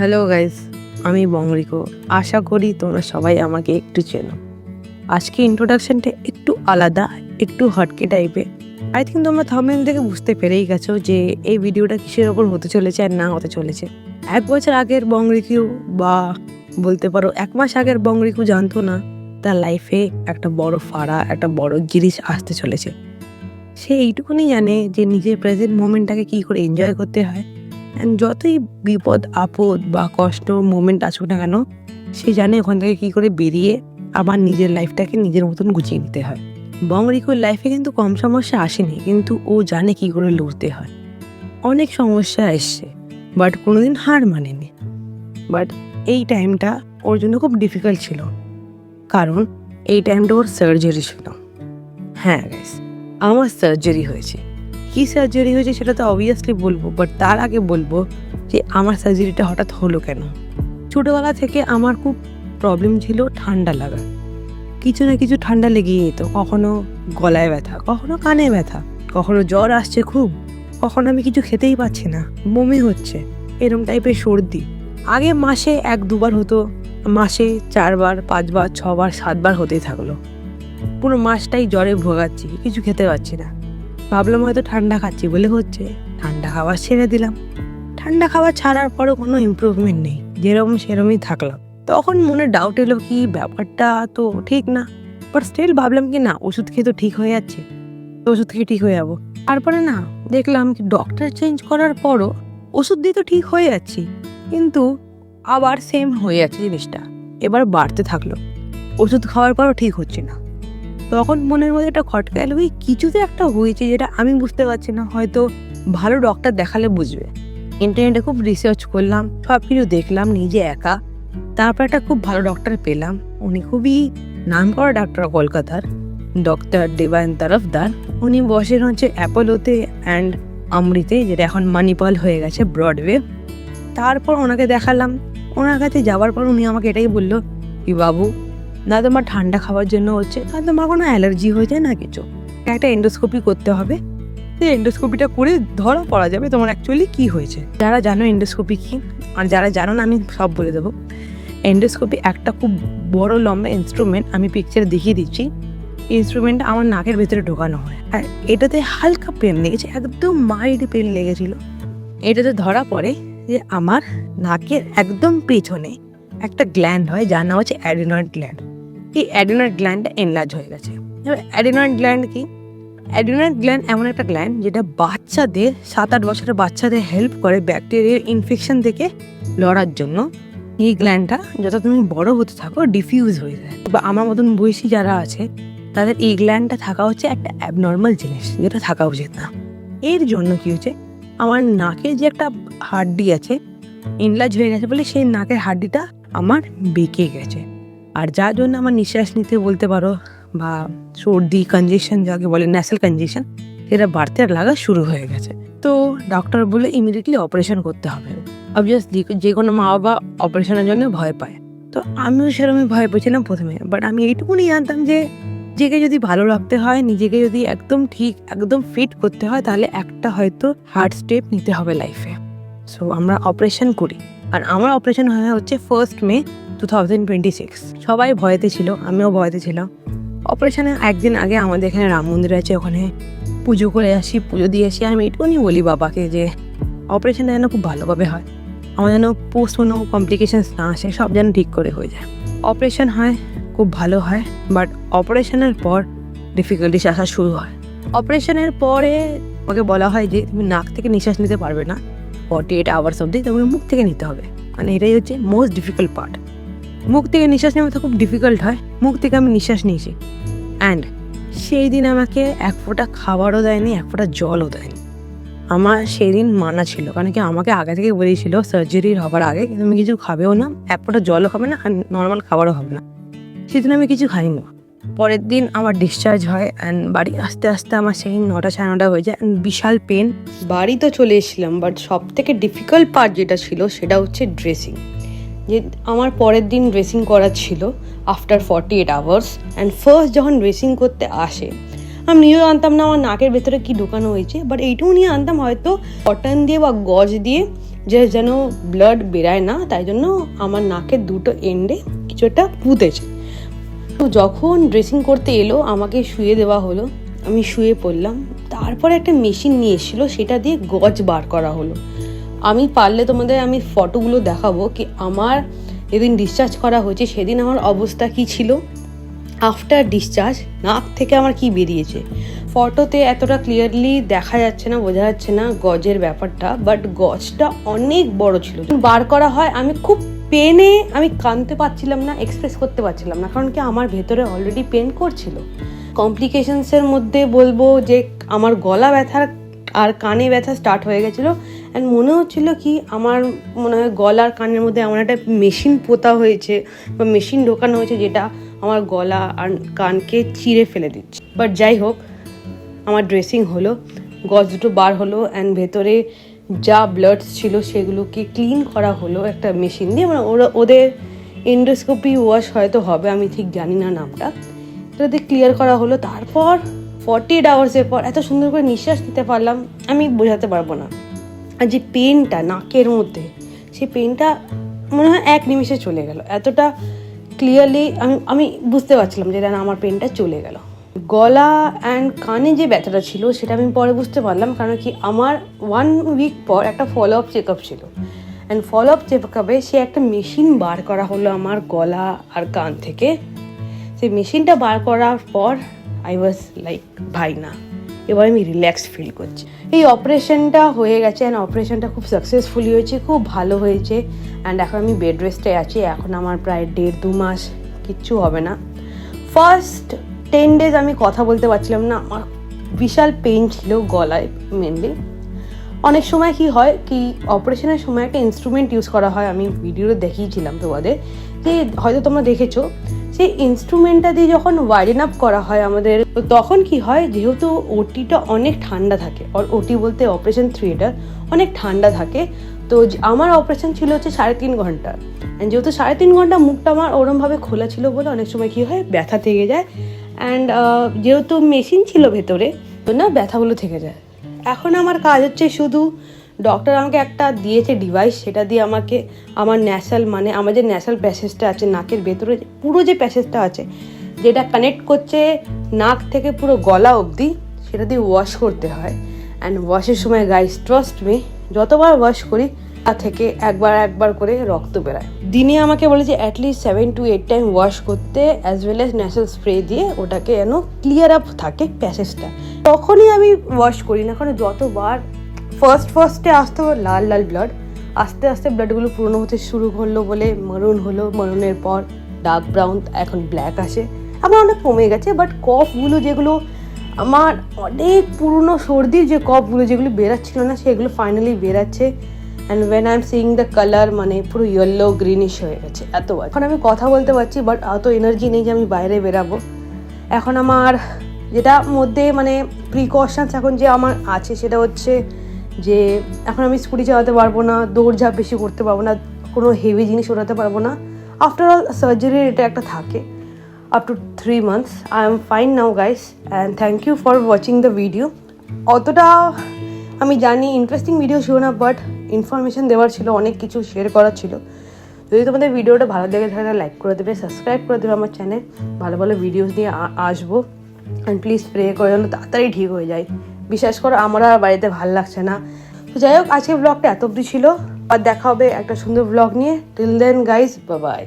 Hello guys, আমি বংরিকো। আশা করি তোমরা সবাই আমাকে একটু চেনো। আজকে ইন্ট্রোডাকশনটা একটু আলাদা, একটু হটকে টাইপের। আই থিঙ্ক তোমরা থাম্বনেল থেকে বুঝতে পেরেই গেছো যে এই ভিডিওটা কিসের ওপর হতে চলেছে আর না হতে চলেছে। 1 বছর আগের বংরিকো বা বলতে পারো 1 মাস আগের বংরিকো জানতো না তার লাইফে একটা বড় ফাড়া, একটা বড় জিনিস আসতে চলেছে। সে এইটুকুনি জানে যে নিজের প্রেজেন্ট মোমেন্টটাকে কী করে এনজয় করতে হয়। অ্যান্ড যতই বিপদ আপদ বা কষ্ট মোমেন্ট আসুক না কেন, সে জানে ওখান থেকে কী করে বেরিয়ে আবার নিজের লাইফটাকে নিজের মতন গুছিয়ে নিতে হয়। বংরিকোর লাইফে কিন্তু কম সমস্যা আসেনি, কিন্তু ও জানে কী করে লড়তে হয়। অনেক সমস্যা এসছে, বাট কোনোদিন হার মানেনি। বাট এই টাইমটা ওর জন্য খুব ডিফিকাল্ট ছিল, কারণ এই টাইমটা ওর সার্জারি ছিল। হ্যাঁ গাইস, আমার সার্জারি হয়েছে। কী সার্জারি হয়েছে সেটা তো অবভিয়াসলি বলবো, বাট তার আগে বলবো যে আমার সার্জারিটা হঠাৎ হলো কেন। ছোটোবেলা থেকে আমার খুব প্রবলেম ছিল ঠান্ডা লাগা। কিছু না কিছু ঠান্ডা লেগেই যেত, কখনো গলায় ব্যথা, কখনো কানে ব্যথা, কখনো জ্বর আসছে খুব, কখনো আমি কিছু খেতেই পাচ্ছি না, বমি হচ্ছে, এরম টাইপের সর্দি। আগে মাসে 1-2 বার হতো, মাসে 4 বার 5 বার 6 বার 7 বার হতেই থাকলো। পুরো মাসটাই জ্বরে ভোগাচ্ছি, কিছু খেতে পাচ্ছি না। ভাবলাম হয়তো ঠান্ডা খাচ্ছি বলে হচ্ছে, ঠান্ডা খাবার ছেড়ে দিলাম। ঠান্ডা খাবার ছাড়ার পরও কোনো ইমপ্রুভমেন্ট নেই, যেরকম সেরমই থাকলাম। তখন মনে ডাউট এলো কি ব্যাপারটা তো ঠিক না, বাট স্টিল ভাবলাম কি না, ওষুধ খেয়ে তো ঠিক হয়ে যাচ্ছে, তো ওষুধ খেয়ে ঠিক হয়ে যাবো। তারপরে না দেখলাম কি ডক্টর চেঞ্জ করার পরও ওষুধ দিয়ে তো ঠিক হয়ে যাচ্ছি, কিন্তু আবার সেম হয়ে যাচ্ছে জিনিসটা, এবার বাড়তে থাকলো। ওষুধ খাওয়ার পরও ঠিক হচ্ছে না। তখন মনের মধ্যে একটা খটকা এলো, কিছু তো একটা হয়েছে যেটা আমি বুঝতে পারছি না, হয়তো ভালো ডক্টর দেখালে বুঝবে। ইন্টারনেটে খুব রিসার্চ করলাম, সব কিছু দেখলাম নিজে একা, তারপর একটা খুব ভালো ডক্টর পেলাম। উনি খুবই নামকরা ডাক্তার কলকাতার, ডক্টর দেবায়ন তরফদার। উনি বসেন হচ্ছে অ্যাপোলোতে অ্যান্ড অমৃতে, যেটা এখন মানিপাল হয়ে গেছে ব্রডওয়ে। তারপর ওনাকে দেখালাম। ওনার কাছে যাওয়ার পর উনি আমাকে এটাই বললো কি বাবু, না তোমার ঠান্ডা খাওয়ার জন্য হচ্ছে, না তোমার কোনো অ্যালার্জি হয়েছে না কিছু, একটা এন্ডোস্কোপি করতে হবে। সেই এন্ডোস্কোপিটা করে ধরা পড়া যাবে তোমার অ্যাকচুয়ালি কী হয়েছে। যারা জানো এন্ডোস্কোপি কী, আর যারা জানো না আমি সব বলে দেবো। এন্ডোস্কোপি একটা খুব বড় লম্বা ইনস্ট্রুমেন্ট, আমি পিকচারে দেখিয়ে দিচ্ছি। ইনস্ট্রুমেন্টটা আমার নাকের ভেতরে ঢোকানো হয়, আর এটাতে হালকা পেন লেগেছে, একদম মাইল্ড পেন লেগেছিল। এটাতে ধরা পড়ে যে আমার নাকের একদম পেছনে একটা গ্ল্যান্ড হয়, যার নাম হচ্ছে অ্যাডিনয়েড গ্ল্যান্ড। এই অ্যাডিনয়েড গ্ল্যান্ডটা এনলার্জ হয়ে গেছে। এবার অ্যাডিনয়েড গ্ল্যান্ড কি? অ্যাডিনয়েড গ্ল্যান্ড এমন একটা গ্ল্যান্ড যেটা বাচ্চাদের 7-8 বছরের বাচ্চাদের হেল্প করে ব্যাকটেরিয়ার ইনফেকশন থেকে লড়ার জন্য। এই গ্ল্যান্ডটা যত তুমি বড় হতে থাকো ডিফিউজ হয়ে যায়, বা আমার মতন বয়সী যারা আছে তাদের এই গ্ল্যান্ডটা থাকা হচ্ছে একটা অ্যাবনর্মাল জিনিস, যেটা থাকা উচিত না। এর জন্য কি হচ্ছে, আমার নাকের যে একটা হাড্ডি আছে এনলার্জ হয়ে গেছে বলে সেই নাকের হাড্ডিটা আমার বেঁকে গেছে, আর যার জন্য আমার নিঃশ্বাস নিতে বলতে পারো বা সর্দি কনজেশন যাকে বলে ন্যাসাল কনজেশন, সেটা বাড়তে লাগা শুরু হয়ে গেছে। তো ডক্টর বলে ইমিডিয়েটলি অপারেশন করতে হবে। অবভিয়াসলি যে কোনো মা বাবা অপারেশনের জন্য ভয় পায়, তো আমিও সেরকমই ভয় পেয়েছিলাম প্রথমে। বাট আমি এইটুকুনি জানতাম যে নিজেকে যদি ভালো রাখতে হয়, নিজেকে যদি একদম ঠিক একদম ফিট করতে হয়, তাহলে একটা হয়তো হার্ড স্টেপ নিতে হবে লাইফে। সো আমরা অপারেশন করি, আর আমার অপারেশন হচ্ছে 1 মে 2026। সবাই ভয়েতে ছিল, আমিও ভয়েতে ছিলাম। অপারেশনের একদিন আগে আমাদের এখানে রাম মন্দির আছে, ওখানে পুজো করে আসি, পুজো দিয়ে আসি। আমি এটুকুনি বলি বাবাকে যে অপারেশনটা যেন খুব ভালোভাবে হয়, আমার যেন পোস্ট কোনো কমপ্লিকেশানস না আসে, সব যেন ঠিক করে হয়ে যায়। অপারেশন হয়, খুব ভালো হয়, বাট অপারেশনের পর ডিফিকাল্টিস আসা শুরু হয়। অপারেশনের পরে আমাকে বলা হয় যে তুমি নাক থেকে নিঃশ্বাস নিতে পারবে না 48 আওয়ার্স অবধি, তোমাকে মুখ থেকে নিতে হবে। মানে এটাই হচ্ছে মোস্ট ডিফিকাল্ট পার্ট। মুখ থেকে নিঃশ্বাস নেওয়া তো খুব ডিফিকাল্ট হয়। মুখ থেকে আমি নিঃশ্বাস নিয়েছি, অ্যান্ড সেই দিন আমাকে 1 ফোঁটা খাবারও দেয়নি, 1 ফোঁটা জলও দেয়নি। আমার সেই দিন মানা ছিল, কারণ কি আমাকে আগে থেকে বলেছিল সার্জারির হবার আগে তুমি কিছু খাবেও না, 1 ফোঁটা জলও খাবে না, আর নর্মাল খাবারও হবে না। সেদিন আমি কিছু খাইনি। পরের দিন আমার ডিসচার্জ হয়, অ্যান্ড বাড়ি আস্তে আস্তে আমার সেই 9টা 9:30 হয়ে যায়, অ্যান্ড বিশাল পেন। বাড়ি তো চলে এসেছিলাম, বাট সব থেকে ডিফিকাল্ট পার্ট যেটা ছিল সেটা হচ্ছে ড্রেসিং। যে আমার পরের দিন ড্রেসিং করা ছিল আফটার 48 আওয়ার্স, অ্যান্ড ফার্স্ট যখন ড্রেসিং করতে আসে আমি নিজেও জানতাম না আমার নাকের ভেতরে কি ঢোকানো হয়েছে, বাট এইটুকু নিয়ে আনতাম হয়তো কটন দিয়ে বা গজ দিয়ে যে যেন ব্লাড বেরায় না, তাই জন্য আমার নাকের দুটো এন্ডে কিছু একটা পুঁতেছে। তো যখন ড্রেসিং করতে এলো আমাকে শুয়ে দেওয়া হলো, আমি শুয়ে পড়লাম। তারপরে একটা মেশিন নিয়ে এসেছিলো, সেটা দিয়ে গজ বার করা হলো। আমি পারলে তোমাদের আমি ফটোগুলো দেখাবো কি আমার যেদিন ডিসচার্জ করা হয়েছে সেদিন আমার অবস্থা কি ছিল, আফটার ডিসচার্জ নাক থেকে আমার কি বেরিয়েছে। ফটোতে এতটা ক্লিয়ারলি দেখা যাচ্ছে না, বোঝা যাচ্ছে না গজের ব্যাপারটা, বাট গজটা অনেক বড় ছিল। বার করা হয় আমি খুব পেনে, আমি কাঁদতে পারছিলাম না, এক্সপ্রেস করতে পারছিলাম না, কারণ কি আমার ভেতরে অলরেডি পেন করছিল। কমপ্লিকেশনসের মধ্যে বলবো যে আমার গলা ব্যথার আর কানে ব্যথা স্টার্ট হয়ে গেছিলো। অ্যান্ড মনে হচ্ছিল কি আমার মনে হয় গলার কানের মধ্যে আমার একটা মেশিন পোতা হয়েছে বা মেশিন ঢোকানো হয়েছে, যেটা আমার গলা আর কানকে চিরে ফেলে দিচ্ছে। বাট যাই হোক, আমার ড্রেসিং হলো, গজ দুটো বার হলো, অ্যান্ড ভেতরে যা ব্লাডস ছিল সেগুলোকে ক্লিন করা হলো একটা মেশিন দিয়ে। মানে ওদের এন্ডোস্কোপি ওয়াশ হয়তো হবে, আমি ঠিক জানি না নামটা, এটা দিয়ে ক্লিয়ার করা হলো। তারপর 48 আওয়ার্সের পর এত সুন্দর করে নিঃশ্বাস নিতে পারলাম, আমি বোঝাতে পারবো না। আর যে পেনটা নাকের মধ্যে, সেই পেনটা মনে হয় 1 নিমিষে চলে গেল। এতটা ক্লিয়ারলি আমি বুঝতে পারছিলাম যে না, আমার পেনটা চলে গেল। গলা অ্যান্ড কানে যে ব্যথাটা ছিল সেটা আমি পরে বুঝতে পারলাম, কারণ কি আমার 1 উইক পর একটা ফলো আপ চেক আপ ছিল। অ্যান্ড ফলো আপ চেক আপে সে একটা মেশিন বার করা হলো আমার গলা আর কান থেকে। সেই মেশিনটা বার করার পর আই ওয়াজ লাইক ভাই না, এবার আমি রিল্যাক্স ফিল করছি। এই অপারেশনটা হয়ে গেছে, অ্যান্ড অপারেশনটা খুব সাকসেসফুলি হয়েছে, খুব ভালো হয়েছে। অ্যান্ড এখন আমি বেড রেস্টে আছি, এখন আমার প্রায় 1.5-2 মাস কিচ্ছু হবে না। ফার্স্ট 10 days আমি কথা বলতে পারছিলাম না, আমার বিশাল পেন ছিল গলায় মেনলি। অনেক সময় কি হয় কি অপারেশনের সময় একটা ইনস্ট্রুমেন্ট ইউজ করা হয়, আমি ভিডিওতে দেখিয়েছিলাম তোমাদের, যে হয়তো তোমরা দেখেছো। সেই ইনস্ট্রুমেন্টটা দিয়ে যখন ওয়াইডেন আপ করা হয় আমাদের, তখন কি হয়, যেহেতু ওটিটা অনেক ঠান্ডা থাকে, আর ওটি বলতে অপারেশন থিয়েটার অনেক ঠান্ডা থাকে। তো আমার অপারেশন ছিল হচ্ছে 3.5 ঘন্টা, অ্যান্ড যেহেতু 3.5 ঘন্টা মুখটা আমার ওরমভাবে খোলা ছিল বলে অনেক সময় কি হয় ব্যথা থেকে যায়। অ্যান্ড যেহেতু মেশিন ছিল ভেতরে, তো না ব্যথাগুলো থেকে যায়। এখন আমার কাজ হচ্ছে শুধু, ডক্টর আমাকে একটা দিয়েছে ডিভাইস, সেটা দিয়ে আমাকে আমার ন্যাসাল, মানে আমার যে ন্যাসাল প্যাসেজটা আছে নাকের ভেতরে, পুরো যে প্যাসেজটা আছে যেটা কানেক্ট করছে নাক থেকে পুরো গলা অবধি, সেটা দিয়ে ওয়াশ করতে হয়। অ্যান্ড ওয়াশের সময় গাইস ট্রাস্ট মি, যতবার ওয়াশ করি তা থেকে একবার করে রক্ত বেরায়। দিনে আমাকে বলেছে অ্যাটলিস্ট 7 to 8 টাইম ওয়াশ করতে, as well as nasal spray দিয়ে ওটাকে যেন ক্লিয়ার আপ থাকে প্যাসেজটা। তখনই আমি ওয়াশ করি না, কারণ যতবার ফার্স্টে আসতে লাল ব্লাড, আস্তে আস্তে ব্লাডগুলো পুরনো হতে শুরু করলো বলে মারুন হলো, মারুনের পর ডার্ক ব্রাউন, এখন ব্ল্যাক আসে। আমার অনেক কমে গেছে, বাট কফগুলো যেগুলো আমার অনেক পুরনো সর্দির যে কফগুলো যেগুলো বেরাচ্ছিল না, সেগুলো ফাইনালি বেরাচ্ছে। And when I am seeing the colour, মানে পুরো ইয়েলো গ্রিনিশ হয়ে গেছে এতবার। এখন আমি কথা বলতে পারছি, বাট অত এনার্জি নেই যে আমি বাইরে বেরাবো। এখন আমার যেটা মধ্যে মানে প্রিকশনস এখন যে আমার আছে, সেটা হচ্ছে যে এখন আমি স্কুটি চালাতে পারবো না, দৌড়ঝাঁপ বেশি করতে পারবো না, কোনো হেভি জিনিস ওঠাতে পারবো না। আফটার অল সার্জারির এটা একটা থাকে up to 3 months। I am fine now guys, and thank you for watching the video. অতটা আমি জানি ইন্টারেস্টিং ভিডিও ছিল না, বাট ইনফরমেশন দেওয়ার ছিল, অনেক কিছু শেয়ার করার ছিল। যদি তোমাদের ভিডিওটা ভালো লেগে থাকে লাইক করে দেবে, সাবস্ক্রাইব করে দেবে আমার চ্যানেল, ভালো ভালো ভিডিওস নিয়ে আসবো। অ্যান্ড প্লিজ প্রে করে যেন তাড়াতাড়ি ঠিক হয়ে যায়। বিশ্বাস করো আমার আর বাড়িতে ভালো লাগছে না। তো যাই হোক, আজকে ব্লগটা এত অবধি ছিল, আর দেখা হবে একটা সুন্দর ব্লগ নিয়ে। Till then guys, bye by.